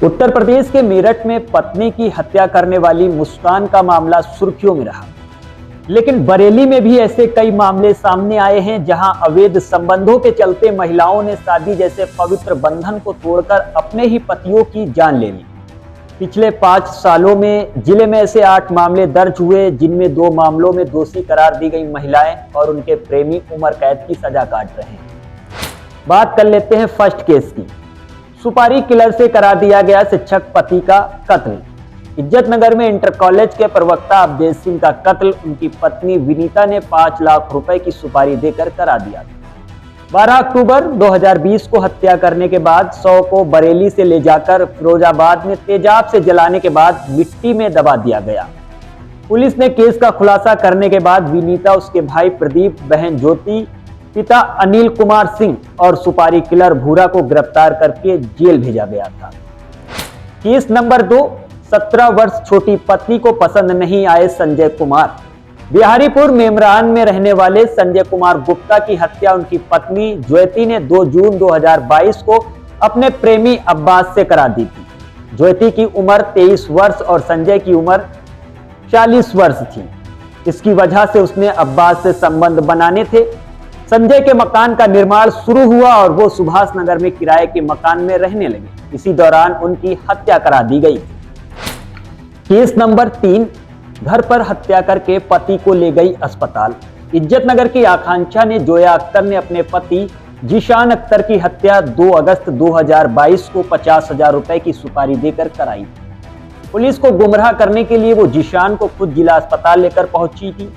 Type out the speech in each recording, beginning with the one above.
उत्तर प्रदेश के मेरठ में पत्नी की हत्या करने वाली मुस्कान का मामला सुर्खियों में रहा। लेकिन बरेली में भी ऐसे कई मामले सामने आए हैं जहां अवैध संबंधों के चलते महिलाओं ने शादी जैसे पवित्र बंधन को तोड़कर अपने ही पतियों की जान ले ली। पिछले 5 सालों में जिले में ऐसे 8 मामले दर्ज हुए, जिनमें 2 मामलों में दोषी करार दी गई महिलाएं और उनके प्रेमी उम्र कैद की सजा काट रहे हैं। बात कर लेते हैं फर्स्ट केस की। सुपारी किलर से करा दिया गया शिक्षक पति का कत्ल। इज्जतनगर में इंटर कॉलेज के प्रवक्ता अवधेश सिंह का कत्ल उनकी पत्नी विनीता ने 5 लाख रुपए की सुपारी देकर करा दिया। 12 अक्टूबर 2020 को हत्या करने के बाद शव को बरेली से ले जाकर फिरोजाबाद में तेजाब से जलाने के बाद मिट्टी में दबा दिया गया। पुलिस ने केस का खुलासा करने के बाद विनीता, उसके भाई प्रदीप, बहन ज्योति, पिता अनिल कुमार सिंह और सुपारी किलर भूरा को गिरफ्तार करके जेल भेजा गया था। केस नंबर 2, 17 वर्ष छोटी पत्नी को पसंद नहीं आए संजय कुमार। बिहारीपुर मेमरान में रहने वाले संजय कुमार गुप्ता की हत्या उनकी पत्नी ज्योति ने 2 जून 2022 को अपने प्रेमी अब्बास से करा दी थी। ज्योति की उम्र 23 वर्ष और संजय की उम्र 40 वर्ष थी। इसकी वजह से उसने अब्बास से संबंध बनाने थे। संजय के मकान का निर्माण शुरू हुआ और वो सुभाष नगर में किराए के मकान में रहने लगे। इसी दौरान उनकी हत्या करा दी गई। केस नंबर 3, घर पर हत्या करके पति को ले गई अस्पताल। इज्जतनगर की आकांक्षा ने जोया अख्तर ने अपने पति जीशान अख्तर की हत्या 2 अगस्त 2022 को 50,000 रुपए की सुपारी देकर कराई। पुलिस को गुमराह करने के लिए वो जीशान को खुद जिला अस्पताल लेकर पहुंची थी।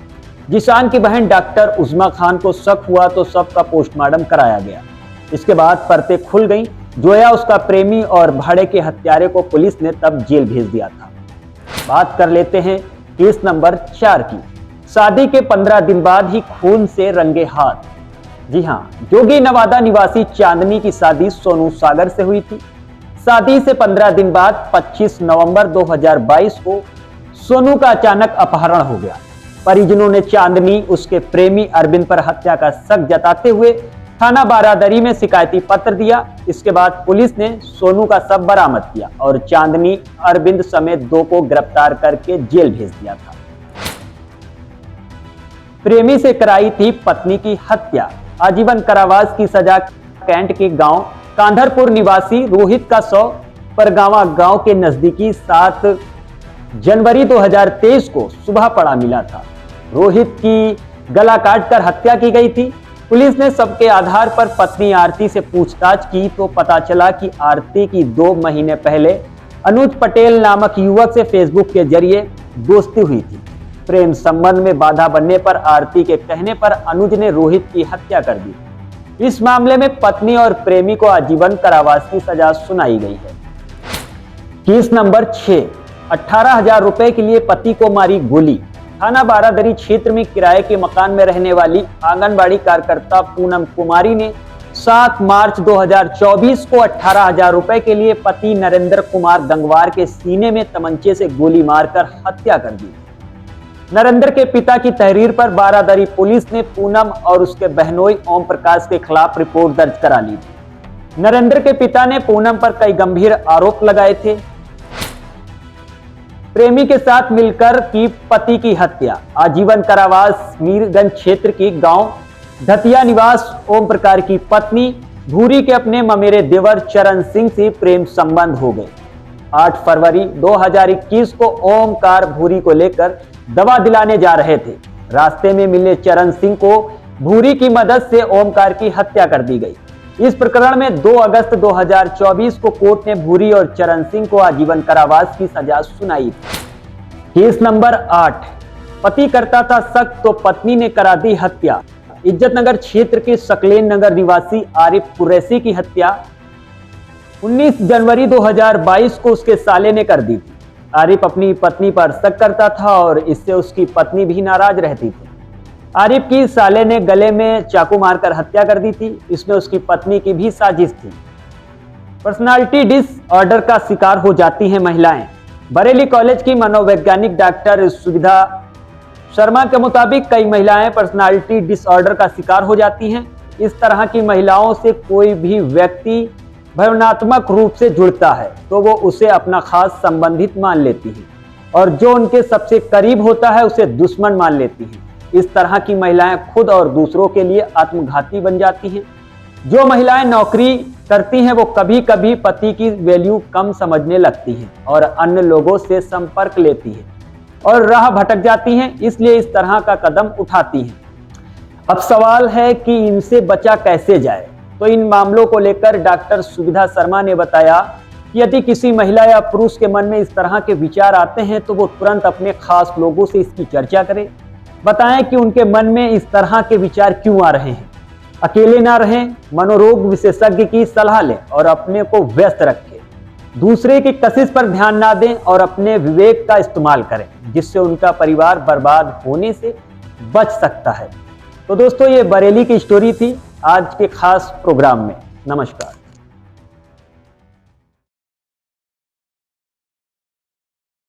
जीशान की बहन डॉक्टर उस्मा खान को शक हुआ तो शव का पोस्टमार्टम कराया गया। इसके बाद परतें खुल गईं। जोया, उसका प्रेमी और भाड़े के हत्यारे को पुलिस ने तब जेल भेज दिया था। बात कर लेते हैं केस नंबर 4 की। शादी के 15 दिन बाद ही खून से रंगे हाथ। जी हां, जोगी नवादा निवासी चांदनी की शादी सोनू सागर से हुई थी। शादी से 15 दिन बाद 25 नवंबर 2022 को सोनू का अचानक अपहरण हो गया। परिजनों ने चांदनी, उसके प्रेमी अरविंद पर हत्या का शक जताते हुए थाना बारादरी में शिकायती पत्र दिया। इसके बाद पुलिस ने सोनू का शव बरामद किया और चांदनी, अरविंद समेत 2 को गिरफ्तार करके जेल भेज दिया था। प्रेमी से कराई थी पत्नी की हत्या। आजीवन कारावास की सजा। कैंट के गांव कांधरपुर निवासी रोहित का शव परगावा गांव के नजदीकी 7 जनवरी 2023 को सुबह पड़ा मिला था। रोहित की गला काटकर हत्या की गई थी। पुलिस ने सबके आधार पर पत्नी आरती से पूछताछ की तो पता चला कि आरती की 2 महीने पहले अनुज पटेल नामक युवक से फेसबुक के जरिए दोस्ती हुई थी। प्रेम संबंध में बाधा बनने पर आरती के कहने पर अनुज ने रोहित की हत्या कर दी। इस मामले में पत्नी और प्रेमी को आजीवन कारावास की सजा सुनाई गई है। केस नंबर 6, 18,000 रुपए के लिए पति को मारी गोली। थाना बारादरी क्षेत्र में किराए के मकान में रहने वाली आंगनबाड़ी कार्यकर्ता पूनम कुमारी ने 7 मार्च 2024 को 18,000 रुपए के लिए पति नरेंद्र कुमार गंगवार के सीने में तमंचे से गोली मारकर हत्या कर दी। नरेंद्र के पिता की तहरीर पर बारादरी पुलिस ने पूनम और उसके बहनोई ओम प्रकाश के खिलाफ रिपोर्ट दर्ज करा ली। नरेंद्र के पिता ने पूनम पर कई गंभीर आरोप लगाए थे। प्रेमी के साथ मिलकर की पति की हत्या। आजीवन कारावास। मीरगंज क्षेत्र की गांव धतिया निवास ओम प्रकाश की पत्नी भूरी के अपने ममेरे देवर चरण सिंह से प्रेम संबंध हो गए। 8 फरवरी 2021 को ओमकार भूरी को लेकर दवा दिलाने जा रहे थे। रास्ते में मिले चरण सिंह को भूरी की मदद से ओमकार की हत्या कर दी गई। इस प्रकरण में 2 अगस्त 2024 को कोर्ट ने भूरी और चरण सिंह को आजीवन कारावास की सजा सुनाई। केस नंबर 8, पति करता था शक तो पत्नी ने करा दी हत्या। इज्जतनगर क्षेत्र के सकलेन नगर निवासी आरिफ कुरैशी की हत्या 19 जनवरी 2022 को उसके साले ने कर दी थी। आरिफ अपनी पत्नी पर शक करता था और इससे उसकी पत्नी भी नाराज रहती थी। आरिफ की साले ने गले में चाकू मारकर हत्या कर दी थी। इसमें उसकी पत्नी की भी साजिश थी। पर्सनालिटी डिसऑर्डर का शिकार हो जाती हैं महिलाएं। बरेली कॉलेज की मनोवैज्ञानिक डॉक्टर सुविधा शर्मा के मुताबिक कई महिलाएं पर्सनालिटी डिसऑर्डर का शिकार हो जाती हैं। इस तरह की महिलाओं से कोई भी व्यक्ति भावनात्मक रूप से जुड़ता है तो वो उसे अपना खास संबंधित मान लेती हैं और जो उनके सबसे करीब होता है उसे दुश्मन मान लेती हैं। इस तरह की महिलाएं खुद और दूसरों के लिए आत्मघाती बन जाती हैं। जो महिलाएं नौकरी करती हैं वो कभी कभी पति की वैल्यू कम समझने लगती हैं और अन्य लोगों से संपर्क लेती हैं और राह भटक जाती हैं, इसलिए इस तरह का कदम उठाती हैं। अब सवाल है कि इनसे बचा कैसे जाए। तो इन मामलों को लेकर डॉक्टर सुविधा शर्मा ने बताया कि यदि किसी महिला या पुरुष के मन में इस तरह के विचार आते हैं तो वो तुरंत अपने खास लोगों से इसकी चर्चा करें, बताएं कि उनके मन में इस तरह के विचार क्यों आ रहे हैं। अकेले ना रहें, मनोरोग विशेषज्ञ की सलाह लें और अपने को व्यस्त रखें। दूसरे की कशिश पर ध्यान ना दें और अपने विवेक का इस्तेमाल करें, जिससे उनका परिवार बर्बाद होने से बच सकता है। तो दोस्तों, ये बरेली की स्टोरी थी आज के खास प्रोग्राम में। नमस्कार।